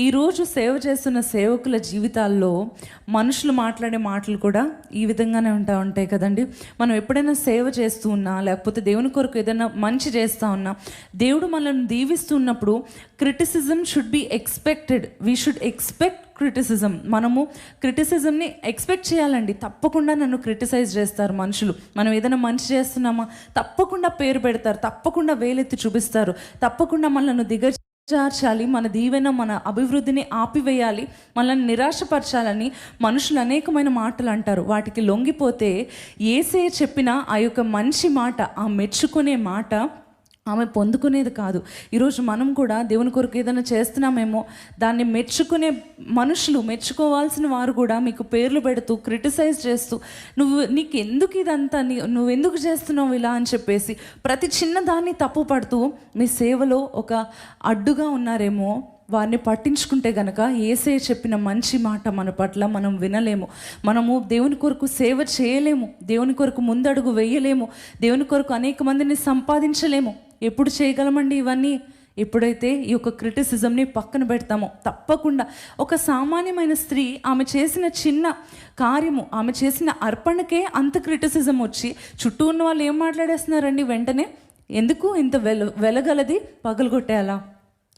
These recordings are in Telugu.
ఈరోజు సేవ చేస్తున్న సేవకుల జీవితాల్లో మనుషులు మాట్లాడే మాటలు కూడా ఈ విధంగానే ఉంటాయి కదండి. మనం ఎప్పుడైనా సేవ చేస్తూ ఉన్నా, లేకపోతే దేవుని కొరకు ఏదైనా మంచి చేస్తూ ఉన్నా, దేవుడు మనల్ని దీవిస్తున్నప్పుడు criticism should be expected. We should expect criticism. మనము క్రిటిసిజంని ఎక్స్పెక్ట్ చేయాలండి. తప్పకుండా నన్ను క్రిటిసైజ్ చేస్తారు మనుషులు. మనం ఏదైనా మంచి చేస్తున్నామా తప్పకుండా పేరు పెడతారు, తప్పకుండా వేలెత్తి చూపిస్తారు, తప్పకుండా మనల్ని దిగజార్చాలి, మన దీవెన మన అభివృద్ధిని ఆపివేయాలి, మనల్ని నిరాశపరచాలని మనుషులు అనేకమైన మాటలు అంటారు. వాటికి లొంగిపోతే యేసయ్య చెప్పిన ఆ యొక్క మంచి మాట, ఆ మెచ్చుకునే మాట ఆమె పొందుకునేది కాదు. ఈరోజు మనం కూడా దేవుని కొరకు ఏదైనా చేస్తున్నామేమో, దాన్ని మెచ్చుకునే మనుషులు, మెచ్చుకోవాల్సిన వారు కూడా మీకు పేర్లు పెడుతూ క్రిటిసైజ్ చేస్తూ, నీకు ఎందుకు ఇదంతా, నువ్వెందుకు చేస్తున్నావు ఇలా అని చెప్పేసి ప్రతి చిన్న దాన్ని తప్పు పడుతూ మీ సేవలో ఒక అడ్డుగా ఉన్నారేమో. వారిని పట్టించుకుంటే గనక యేసయ్య చెప్పిన మంచి మాట మన పట్ల మనం వినలేము. మనము దేవుని కొరకు సేవ చేయలేము, దేవుని కొరకు ముందడుగు వేయలేము, దేవుని కొరకు అనేక మందిని సంపాదించలేము. ఎప్పుడు చేయగలమండి ఇవన్నీ? ఎప్పుడైతే ఈ యొక్క క్రిటిసిజంని పక్కన పెడతామో. తప్పకుండా ఒక సామాన్యమైన స్త్రీ, ఆమె చేసిన చిన్న కార్యము, ఆమె చేసిన అర్పణకే అంత క్రిటిసిజం వచ్చి చుట్టూ ఉన్న వాళ్ళు ఏం మాట్లాడేస్తున్నారండి వెంటనే? ఎందుకు ఇంత వెలగలది పగలగొట్టేయాలా,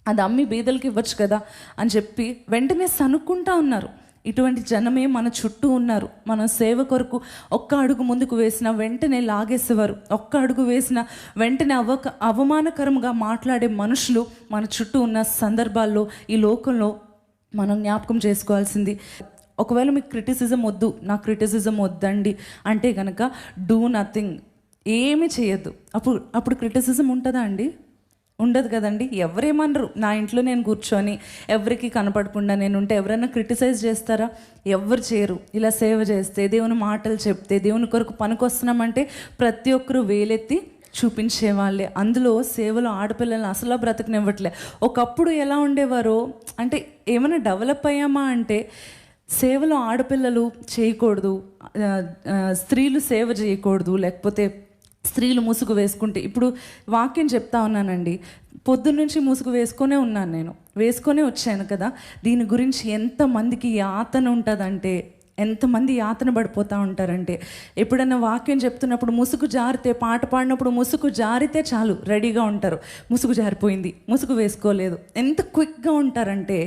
అది అమ్మి బీదలకి ఇవ్వచ్చు కదా అని చెప్పి వెంటనే సనుక్కుంటా ఉన్నారు. ఇటువంటి జనమే మన చుట్టూ ఉన్నారు. మన సేవ కొరకు ఒక్క అడుగు ముందుకు వేసిన వెంటనే లాగేసేవారు, ఒక్క అడుగు వేసిన వెంటనే అవమానకరంగా మాట్లాడే మనుషులు మన చుట్టూ ఉన్న సందర్భాల్లో ఈ లోకంలో మనం జ్ఞాపకం చేసుకోవాల్సింది. ఒకవేళ మీకు క్రిటిసిజం వద్దు, నా క్రిటిసిజం వద్దండి అంటే కనుక డూ నథింగ్, ఏమీ చేయొద్దు. అప్పుడు క్రిటిసిజం ఉంటుందా అండి? ఉండదు కదండి. ఎవరేమనరు. నా ఇంట్లో నేను కూర్చొని ఎవరికి కనపడకుండా నేను ఉంటే ఎవరైనా క్రిటిసైజ్ చేస్తారా? ఎవరు చేయరు. ఇలా సేవ చేస్తే, దేవుని మాటలు చెప్తే, దేవుని కొరకు పనికొస్తున్నామంటే ప్రతి ఒక్కరు వేలెత్తి చూపించే వాళ్ళే. అందులో సేవలో ఆడపిల్లల్ని అసలు బ్రతకనివ్వట్లే. ఒకప్పుడు ఎలా ఉండేవారో, అంటే ఏమైనా డెవలప్ అయ్యామా అంటే సేవలో ఆడపిల్లలు చేయకూడదు, స్త్రీలు సేవ చేయకూడదు, లేకపోతే స్త్రీలు ముసుగు వేసుకుంటే. ఇప్పుడు వాక్యం చెప్తా ఉన్నానండి, పొద్దున్నుంచి ముసుగు వేసుకొనే ఉన్నాను, నేను వేసుకొనే వచ్చాను కదా. దీని గురించి ఎంతమందికి యాతన ఉంటుందంటే, ఎంతమంది యాతన పడిపోతూ ఉంటారంటే, ఎప్పుడైనా వాక్యం చెప్తున్నప్పుడు ముసుగు జారితే, పాట పాడినప్పుడు ముసుగు జారితే చాలు రెడీగా ఉంటారు. ముసుగు జారిపోయింది, ముసుగు వేసుకోలేదు. ఎంత క్విక్గా ఉంటారంటే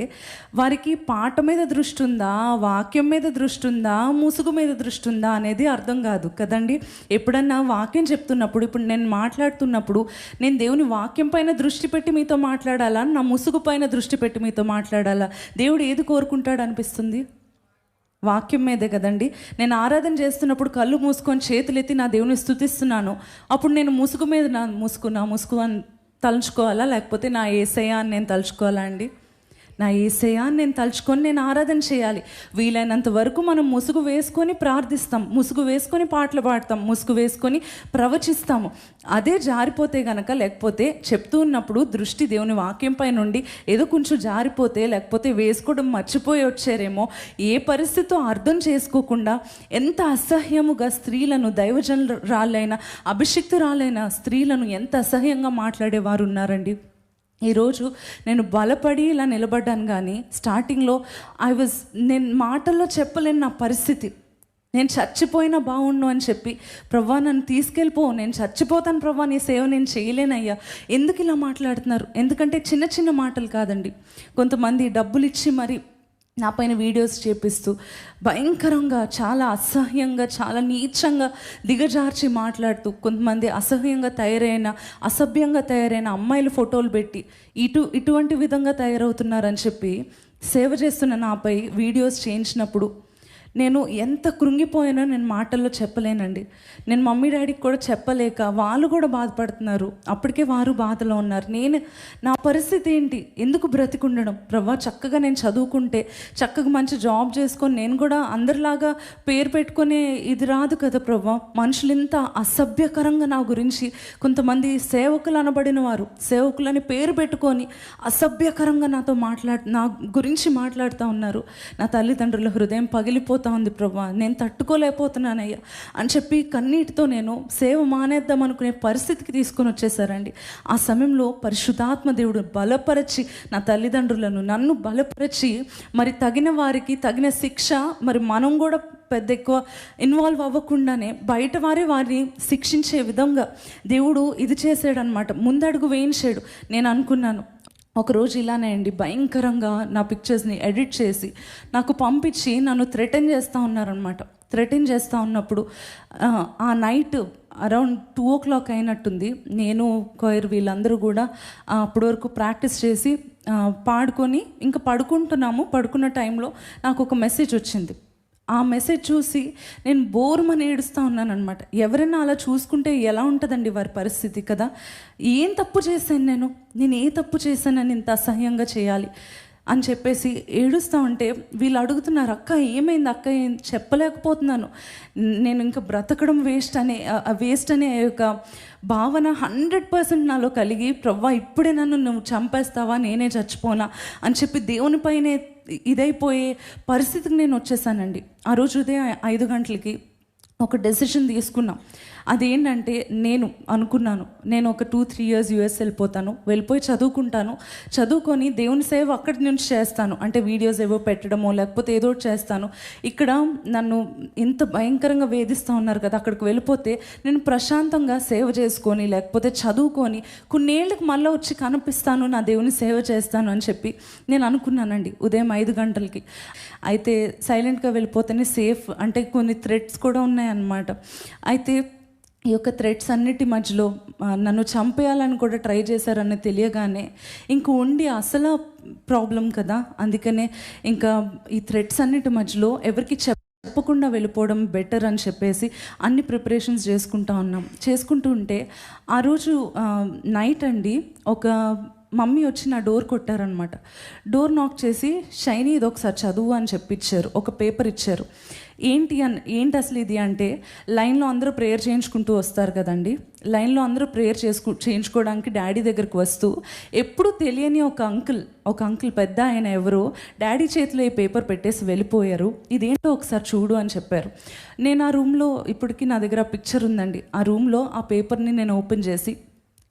వారికి పాట మీద దృష్టి ఉందా, వాక్యం మీద దృష్టి ఉందా, ముసుగు మీద దృష్టి ఉందా అనేది అర్థం కాదు కదండి. ఎప్పుడన్నా వాక్యం చెప్తున్నప్పుడు, ఇప్పుడు నేను మాట్లాడుతున్నప్పుడు నేను దేవుని వాక్యం పైన దృష్టి పెట్టి మీతో మాట్లాడాలా, నా ముసుగు పైన దృష్టి పెట్టి మీతో మాట్లాడాలా? దేవుడు ఏది కోరుకుంటాడు అనిపిస్తుంది? వాక్యం మీదే కదండి. నేను ఆరాధన చేస్తున్నప్పుడు కళ్ళు మూసుకొని చేతులెత్తి నా దేవుని స్తుతిస్తున్నాను. అప్పుడు నేను ముసుగు మీద నా ముసుగు అని తలుచుకోవాలా, లేకపోతే నా యేసయ్య అని నేను తలుచుకోవాలా అండి? నా యేసయ్య అని నేను తలుచుకొని నేను ఆరాధన చేయాలి. వీలైనంత వరకు మనం ముసుగు వేసుకొని ప్రార్థిస్తాం, ముసుగు వేసుకొని పాటలు పాడతాం, ముసుగు వేసుకొని ప్రవచిస్తాము. అదే జారిపోతే గనక, లేకపోతే చెప్తూ ఉన్నప్పుడు దృష్టి దేవుని వాక్యంపై నుండి ఏదో కొంచెం జారిపోతే, లేకపోతే వేసుకోవడం మర్చిపోయి వచ్చారేమో, ఏ పరిస్థితితో అర్థం చేసుకోకుండా ఎంత అసహ్యముగా స్త్రీలను, దైవజనురాలైన అభిషిక్తురాలైన స్త్రీలను ఎంత అసహ్యంగా మాట్లాడేవారు ఉన్నారండి. ఈరోజు నేను బలపడి ఇలా నిలబడ్డాను, కానీ స్టార్టింగ్లో నేను మాటల్లో చెప్పలేను నా పరిస్థితి. నేను చచ్చిపోయినా బాగుండు అని చెప్పి, ప్రవ్వా నన్ను తీసుకెళ్ళిపో, నేను చచ్చిపోతాను ప్రవ్వా, నీ సేవ నేను చేయలేనయ్యా. ఎందుకు ఇలా మాట్లాడుతున్నారు? ఎందుకంటే చిన్న చిన్న మాటలు కాదండి. కొంతమంది డబ్బులు ఇచ్చి మరి నా పైన వీడియోస్ చేపిస్తూ భయంకరంగా, చాలా అసహ్యంగా, చాలా నీచంగా దిగజార్చి మాట్లాడుతూ, కొంతమంది అసభ్యంగా తయారైన అమ్మాయిల ఫోటోలు పెట్టి ఇటువంటి విధంగా తయారవుతున్నారని చెప్పి సేవ చేస్తున్న నాపై వీడియోస్ చేయించినప్పుడు నేను ఎంత కృంగిపోయానో నేను మాటల్లో చెప్పలేనండి. నేను మమ్మీ డాడీకి కూడా చెప్పలేక వాళ్ళు కూడా బాధపడుతున్నారు. అప్పటికే వారు బాధలో ఉన్నారు. నా పరిస్థితి ఏంటి? ఎందుకు బ్రతికుండడం ప్రవ్వా? చక్కగా నేను చదువుకుంటే, చక్కగా మంచి జాబ్ చేసుకొని నేను కూడా అందరిలాగా పేరు పెట్టుకునే ఇది రాదు కదా ప్రవ్వా. మనుషులు ఇంత అసభ్యకరంగా నా గురించి, కొంతమంది సేవకులు అనబడిన వారు, సేవకులని పేరు పెట్టుకొని అసభ్యకరంగా నా గురించి మాట్లాడుతూ ఉన్నారు. నా తల్లిదండ్రుల హృదయం పగిలిపోతుంది. అయిపోతా ఉంది ప్రభా, నేను తట్టుకోలేకపోతున్నానయ్యా అని చెప్పి కన్నీటితో నేను సేవ మానేద్దాం అనుకునే పరిస్థితికి తీసుకొని వచ్చేసారండి. ఆ సమయంలో పరిశుద్ధాత్మ దేవుడు బలపరచి నా తల్లిదండ్రులను నన్ను బలపరచి మరి తగిన వారికి తగిన శిక్ష, మరి మనం కూడా పెద్ద ఎక్కువ ఇన్వాల్వ్ అవ్వకుండానే బయట వారిని శిక్షించే విధంగా దేవుడు ఇది చేసాడనమాట, ముందడుగు వేయించాడు. నేను అనుకున్నాను ఒకరోజు ఇలానే అండి, భయంకరంగా నా పిక్చర్స్ని ఎడిట్ చేసి నాకు పంపించి నన్ను థ్రెటన్ చేస్తూ ఉన్నారనమాట. థ్రెటన్ చేస్తూ ఉన్నప్పుడు ఆ నైట్ అరౌండ్ 2 o'clock అయినట్టుంది. నేను కొయిర్ వీళ్ళందరూ కూడా అప్పటి వరకు ప్రాక్టీస్ చేసి పాడుకొని ఇంకా పడుకున్న టైంలో నాకు ఒక మెసేజ్ వచ్చింది. ఆ మెసేజ్ చూసి నేను బోర్మని ఏడుస్తూ ఉన్నాను అనమాట. ఎవరైనా అలా చూసుకుంటే ఎలా ఉంటుందండి వారి పరిస్థితి కదా. ఏం తప్పు చేశాను నేను ఏ తప్పు చేశానని ఇంత అసహ్యంగా చేయాలి అని చెప్పేసి ఏడుస్తూ ఉంటే వీళ్ళు అడుగుతున్నారు, అక్క ఏమైంది అక్క, ఏం చెప్పలేకపోతున్నాను, నేను ఇంకా బ్రతకడం వేస్ట్ అనే ఒక భావన 100% నాలో కలిగి, ప్రవ్వా ఇప్పుడే నువ్వు చంపేస్తావా, నేనే చచ్చిపోనా అని చెప్పి దేవునిపైనే ఇదైపోయే పరిస్థితికి నేను వచ్చేసానండి. ఆ రోజు ఉదయం 5 గంటలకి ఒక డెసిషన్ తీసుకున్నాం. అదేంటంటే నేను అనుకున్నాను, నేను ఒక 2-3 years US వెళ్ళిపోయి చదువుకొని దేవుని సేవ అక్కడి నుంచి చేస్తాను. అంటే వీడియోస్ ఏవో పెట్టడమో లేకపోతే ఏదో చేస్తాను. ఇక్కడ నన్ను ఇంత భయంకరంగా వేధిస్తూ ఉన్నారు కదా, అక్కడికి వెళ్ళిపోతే నేను ప్రశాంతంగా సేవ చేసుకొని లేకపోతే చదువుకొని కొన్నేళ్ళకి మళ్ళీ వచ్చి కనిపిస్తాను, నా దేవుని సేవ చేస్తాను అని చెప్పి నేను అనుకున్నానండి ఉదయం 5 గంటలకి. అయితే సైలెంట్గా వెళ్ళిపోతేనే సేఫ్, అంటే కొన్ని థ్రెట్స్ కూడా ఉన్నాయన్నమాట. అయితే ఈ యొక్క థ్రెట్స్ అన్నిటి మధ్యలో నన్ను చంపేయాలని కూడా ట్రై చేశారని తెలియగానే ఇంక ఉండి అసలు ప్రాబ్లం కదా, అందుకనే ఇంకా ఈ థ్రెట్స్ అన్నిటి మధ్యలో ఎవరికి చెప్పకుండా వెళ్ళిపోవడం బెటర్ అని చెప్పేసి అన్ని ప్రిపరేషన్స్ చేసుకుంటూ ఉంటే ఆ రోజు నైట్ అండి ఒక మమ్మీ వచ్చి నా డోర్ కొట్టారనమాట. డోర్ నాక్ చేసి షైనీ ఇది ఒకసారి చదువు అని చెప్పిచ్చారు, ఒక పేపర్ ఇచ్చారు. ఏంటి అసలు ఇది అంటే, లైన్లో అందరూ ప్రేయర్ చేయించుకుంటూ వస్తారు కదండి, లైన్లో అందరూ ప్రేయర్ చేయించుకోవడానికి డాడీ దగ్గరకు వస్తూ ఎప్పుడు తెలియని ఒక అంకుల్ పెద్ద ఆయన ఎవరో డాడీ చేతిలో ఈ పేపర్ పెట్టేసి వెళ్ళిపోయారు, ఇదేంటో ఒకసారి చూడు అని చెప్పారు. నేను ఆ రూమ్లో ఇప్పటికీ నా దగ్గర పిక్చర్ ఉందండి, ఆ రూమ్లో ఆ పేపర్ని నేను ఓపెన్ చేసి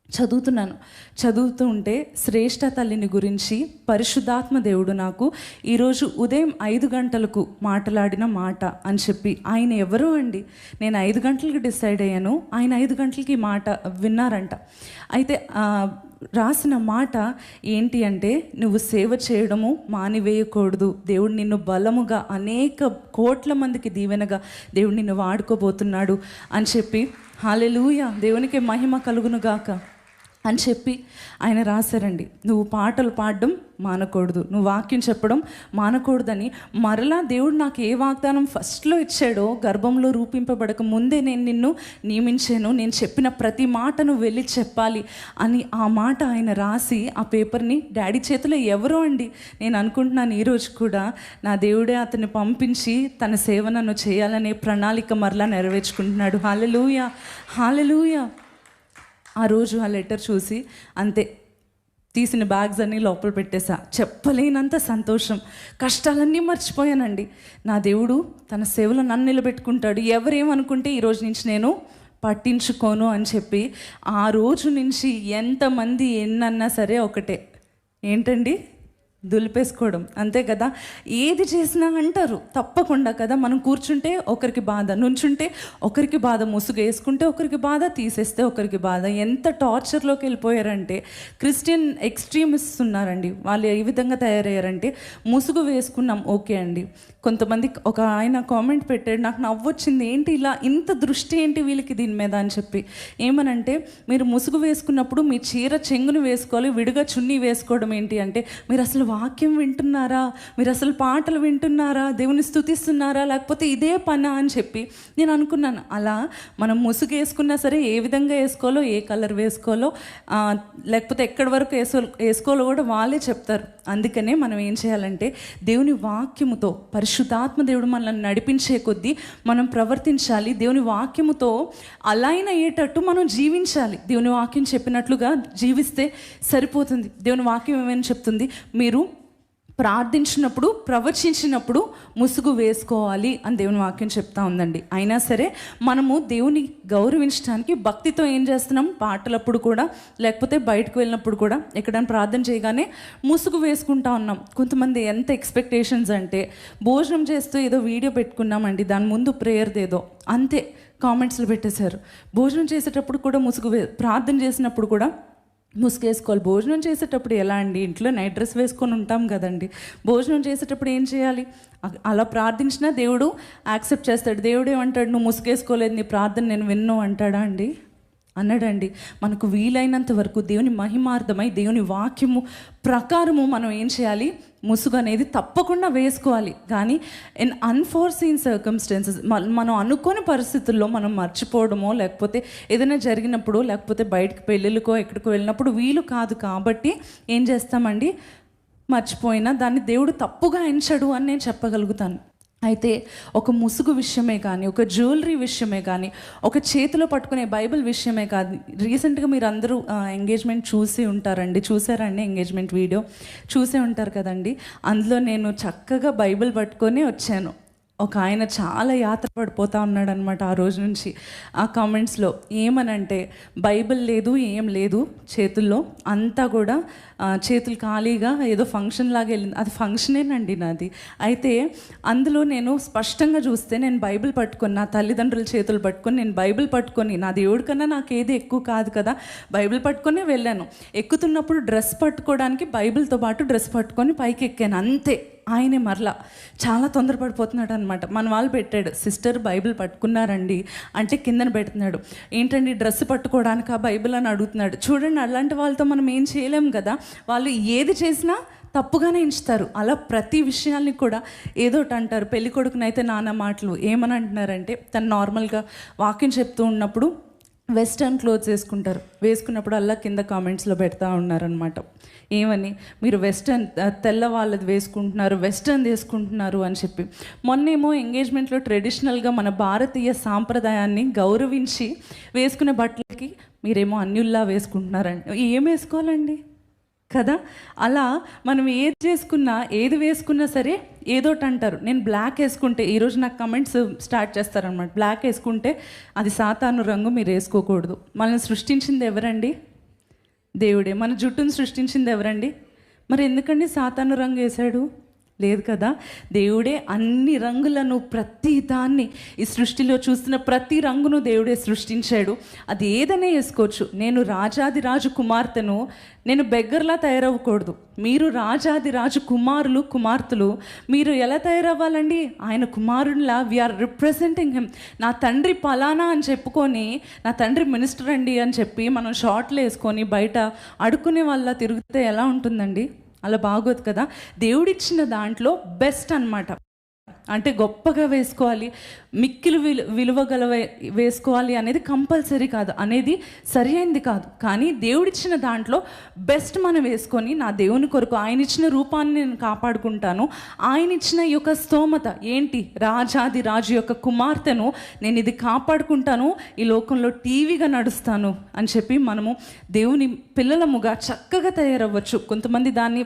చదువుతూ ఉంటే శ్రేష్ఠ తల్లిని గురించి పరిశుద్ధాత్మ దేవుడు నాకు ఈరోజు ఉదయం 5 గంటలకు మాట్లాడిన మాట అని చెప్పి, ఆయన ఎవరో అండి, నేను 5 గంటలకి డిసైడ్ అయ్యాను, ఆయన 5 గంటలకి మాట విన్నారంట. అయితే రాసిన మాట ఏంటి అంటే, నువ్వు సేవ చేయడము మానివేయకూడదు, దేవుడు నిన్ను బలముగా అనేక కోట్ల మందికి దీవెనగా దేవుడు నిన్ను వాడుకోబోతున్నాడు అని చెప్పి, హల్లెలూయా దేవునికి మహిమ కలుగును గాక అని చెప్పి ఆయన రాశారండి. నువ్వు పాటలు పాడడం మానకూడదు, నువ్వు వాక్యం చెప్పడం మానకూడదని. మరలా దేవుడు నాకు ఏ వాగ్దానం ఫస్ట్లో ఇచ్చాడో, గర్భంలో రూపింపబడక ముందే నేను నిన్ను నియమించాను, నేను చెప్పిన ప్రతి మాటను వెళ్ళి చెప్పాలి అని ఆ మాట ఆయన రాసి ఆ పేపర్ని డాడీ చేతిలో ఎవరో అండి, నేను అనుకుంటున్నాను ఈరోజు కూడా నా దేవుడే అతన్ని పంపించి తన సేవ నన్ను చేయాలనే ప్రణాళిక మరలా నెరవేర్చుకుంటున్నాడు. హల్లెలూయా హల్లెలూయా. ఆ రోజు ఆ లెటర్ చూసి అంతే తీసిన బ్యాగ్స్ అన్నీ లోపల పెట్టేసా. చెప్పలేనంత సంతోషం, కష్టాలన్నీ మర్చిపోయానండి. నా దేవుడు తన సేవలో నన్ను నిలబెట్టుకుంటాడు, ఎవరేమనుకుంటే ఈరోజు నుంచి నేను పట్టించుకోను అని చెప్పి ఆ రోజు నుంచి ఎంతమంది ఎన్నన్నా సరే ఒకటే, ఏంటండి దులిపేసుకోవడం, అంతే కదా. ఏది చేసినా అంటారు తప్పకుండా కదా. మనం కూర్చుంటే ఒకరికి బాధ, నుంచుంటే ఒకరికి బాధ, ముసుగు వేసుకుంటే ఒకరికి బాధ, తీసేస్తే ఒకరికి బాధ. ఎంత టార్చర్లోకి వెళ్ళిపోయారంటే క్రిస్టియన్ ఎక్స్ట్రీమిస్ట్స్ ఉన్నారండి, వాళ్ళు ఏ విధంగా తయారయ్యారంటే, ముసుగు వేసుకున్నాం ఓకే అండి, కొంతమంది ఒక ఆయన కామెంట్ పెట్టాడు, నాకు నవ్వొచ్చింది, ఏంటి ఇలా ఇంత దృష్టి ఏంటి వీళ్ళకి దీని మీద అని చెప్పి. ఏమనంటే, మీరు ముసుగు వేసుకున్నప్పుడు మీ చీర చెంగును వేసుకోవాలి, విడిగా చున్నీ వేసుకోవడం ఏంటి అంటే, మీరు అసలు వాక్యం వింటున్నారా, మీరు అసలు పాటలు వింటున్నారా, దేవుని స్తుతిస్తున్నారా, లేకపోతే ఇదే పనా అని చెప్పి నేను అనుకున్నాను. అలా మనం ముసుగు వేసుకున్నా సరే ఏ విధంగా వేసుకోవాలో, ఏ కలర్ వేసుకోవాలో, లేకపోతే ఎక్కడి వరకు వేసుకోవాలో కూడా వాళ్ళే చెప్తారు. అందుకనే మనం ఏం చేయాలంటే, దేవుని వాక్యముతో పరిశుద్ధాత్మ దేవుడు మనల్ని నడిపించే కొద్దీ మనం ప్రవర్తించాలి. దేవుని వాక్యముతో అలైన్ అయ్యేటట్టు మనం జీవించాలి. దేవుని వాక్యం చెప్పినట్లుగా జీవిస్తే సరిపోతుంది. దేవుని వాక్యం ఏమైనా చెప్తుంది, మీరు ప్రార్థించినప్పుడు, ప్రవచించినప్పుడు ముసుగు వేసుకోవాలి అని దేవుని వాక్యం చెప్తా ఉందండి. అయినా సరే మనము దేవుని గౌరవించడానికి భక్తితో ఏం చేస్తున్నాం, పాటలప్పుడు కూడా లేకపోతే బయటకు వెళ్ళినప్పుడు కూడా ఎక్కడైనా ప్రార్థన చేయగానే ముసుగు వేసుకుంటా ఉన్నాం. కొంతమంది ఎంత ఎక్స్పెక్టేషన్స్ అంటే, భోజనం చేస్తూ ఏదో వీడియో పెట్టుకున్నామండి, దాని ముందు ప్రేయర్ది ఏదో అంతే కామెంట్స్లో పెట్టేశారు. భోజనం చేసేటప్పుడు కూడా ప్రార్థన చేసినప్పుడు కూడా ముసుగేసుకోవాలి. భోజనం చేసేటప్పుడు ఎలా అండి, ఇంట్లో నైట్ డ్రెస్ వేసుకొని ఉంటాం కదండి. భోజనం చేసేటప్పుడు ఏం చేయాలి, అలా ప్రార్థించినా దేవుడు యాక్సెప్ట్ చేస్తాడు. దేవుడు ఏమంటాడు, నువ్వు ముసుగేసుకోలేదు, నీ ప్రార్థన నేను విన్ను అంటాడా అండి? అన్నాడండి. మనకు వీలైనంత వరకు దేవుని మహిమార్థమై దేవుని వాక్యము ప్రకారము మనం ఏం చేయాలి, ముసుగు అనేది తప్పకుండా వేసుకోవాలి. కానీ ఇన్ అన్ఫోర్సీన్ సర్కమ్స్టెన్సెస్, మనం అనుకోని పరిస్థితుల్లో మనం మర్చిపోవడమో లేకపోతే ఏదైనా జరిగినప్పుడు లేకపోతే బయటకు పెళ్ళిళ్ళకో ఎక్కడికో వెళ్ళినప్పుడు వీలు కాదు కాబట్టి ఏం చేస్తామండి, మర్చిపోయినా దాన్ని దేవుడు తప్పుగా ఎంచడు అని నేను చెప్పగలుగుతాను. అయితే ఒక ముసుగు విషయమే కానీ, ఒక జ్యువెలరీ విషయమే కానీ, ఒక చేతిలో పట్టుకునే బైబిల్ విషయమే కాదు. రీసెంట్గా మీరు అందరూ ఎంగేజ్మెంట్ చూసారండి ఎంగేజ్మెంట్ వీడియో చూసే ఉంటారు కదండి. అందులో నేను చక్కగా బైబిల్ పట్టుకొని వచ్చాను. ఒక ఆయన చాలా యాత్ర పడిపోతూ ఉన్నాడు అనమాట ఆ రోజు నుంచి. ఆ కామెంట్స్లో ఏమనంటే, బైబిల్ లేదు, ఏం లేదు చేతుల్లో, అంతా కూడా చేతులు ఖాళీగా ఏదో ఫంక్షన్ లాగా వెళ్ళింది. అది ఫంక్షనేనండి నాది. అయితే అందులో నేను స్పష్టంగా చూస్తే, నేను బైబిల్ పట్టుకొని, నా తల్లిదండ్రుల చేతులు పట్టుకొని, నేను బైబిల్ పట్టుకొని, నా దేవుడి కన్నా నాకు ఏది ఎక్కువ కాదు కదా, బైబిల్ పట్టుకొని వెళ్ళాను. ఎక్కుతున్నప్పుడు డ్రెస్ పట్టుకోవడానికి బైబిల్తో పాటు డ్రెస్ పట్టుకొని పైకి ఎక్కాను అంతే. ఆయనే మరలా చాలా తొందరపడిపోతున్నాడు అనమాట. మన వాళ్ళు పెట్టాడు, సిస్టర్ బైబిల్ పట్టుకున్నారండి అంటే కిందన పెడుతున్నాడు. ఏంటండి డ్రెస్ పట్టుకోవడానికి ఆ బైబిల్ అని అడుగుతున్నాడు. చూడండి, అలాంటి వాళ్ళతో మనం ఏం చేయలేం కదా. వాళ్ళు ఏది చేసినా తప్పుగానే ఎంచుతారు. అలా ప్రతి విషయాల్ని కూడా ఏదోటి అంటారు. పెళ్లి కొడుకునైతే నాన్న మాటలు ఏమని అంటున్నారంటే, తను నార్మల్గా వాక్యం చెప్తూ ఉన్నప్పుడు వెస్టర్న్ క్లోత్స్ వేసుకున్నప్పుడు అలా కింద కామెంట్స్లో పెడతా ఉన్నారనమాట. ఏమని, మీరు వెస్టర్న్ తెల్ల వాళ్ళది వేసుకుంటున్నారు, వెస్టర్న్ వేసుకుంటున్నారు అని చెప్పి. మొన్నేమో ఎంగేజ్మెంట్లో ట్రెడిషనల్గా మన భారతీయ సాంప్రదాయాన్ని గౌరవించి వేసుకునే బట్టలకి మీరేమో అన్యుల్లా వేసుకుంటున్నారండి. ఏం వేసుకోవాలండి కదా. అలా మనం ఏది వేసుకున్నా సరే ఏదోటి అంటారు. నేను బ్లాక్ వేసుకుంటే, ఈరోజు నాకు కమెంట్స్ స్టార్ట్ చేస్తారనమాట, బ్లాక్ వేసుకుంటే అది సాతాను రంగు, మీరు వేసుకోకూడదు. మనల్ని సృష్టించింది ఎవరండి? దేవుడే. మన జుట్టును సృష్టించింది ఎవరండి? మరి ఎందుకండి సాతాను రంగు వేశాడు? లేదు కదా. దేవుడే అన్ని రంగులను, ప్రతి దాన్ని, ఈ సృష్టిలో చూస్తున్న ప్రతి రంగును దేవుడే సృష్టించాడు. అది ఏదైనా వేసుకోవచ్చు. నేను రాజాది రాజు కుమార్తెను, నేను బెగ్గర్లా తయారవ్వకూడదు. మీరు రాజాది రాజు కుమార్తెలు, మీరు ఎలా తయారవ్వాలండి? ఆయన కుమారునిలా వీఆర్ రిప్రజెంటింగ్ హిమ్. నా తండ్రి పలానా అని చెప్పుకొని, నా తండ్రి మినిస్టర్ అండి అని చెప్పి మనం షార్ట్లు వేసుకొని బయట అడుక్కునే వాళ్ళ తిరిగితే ఎలా ఉంటుందండి? అలా బాగోదు కదా. దేవుడిచ్చిన దాంట్లో బెస్ట్ అన్నమాట. అంటే గొప్పగా వేసుకోవాలి, మిక్కిలు విలువగల వేసుకోవాలి అనేది కంపల్సరీ కాదు, అనేది సరి అయింది కాదు. కానీ దేవుడిచ్చిన దాంట్లో బెస్ట్ మనం వేసుకొని, నా దేవుని కొరకు ఆయన ఇచ్చిన రూపాన్ని నేను కాపాడుకుంటాను, ఆయన ఇచ్చిన ఈ యొక్క స్తోమత ఏంటి, రాజాది రాజు యొక్క కుమార్తెను నేను ఇది కాపాడుకుంటాను, ఈ లోకంలో టీవీగా నడుస్తాను అని చెప్పి మనము దేవుని పిల్లలముగా చక్కగా తయారవ్వచ్చు. కొంతమంది దాన్ని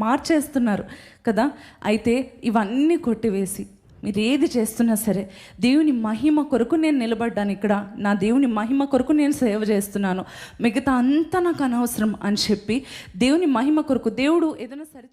మార్చేస్తున్నారు కదా. అయితే ఇవన్నీ కొట్టివేసి మీరు ఏది చేస్తున్నా సరే, దేవుని మహిమ కొరకు నేను నిలబడ్డాను ఇక్కడ, నా దేవుని మహిమ కొరకు నేను సేవ చేస్తున్నాను, మిగతా అంతా నాకు అనవసరం అని చెప్పి దేవుని మహిమ కొరకు దేవుడు ఏదైనా సరి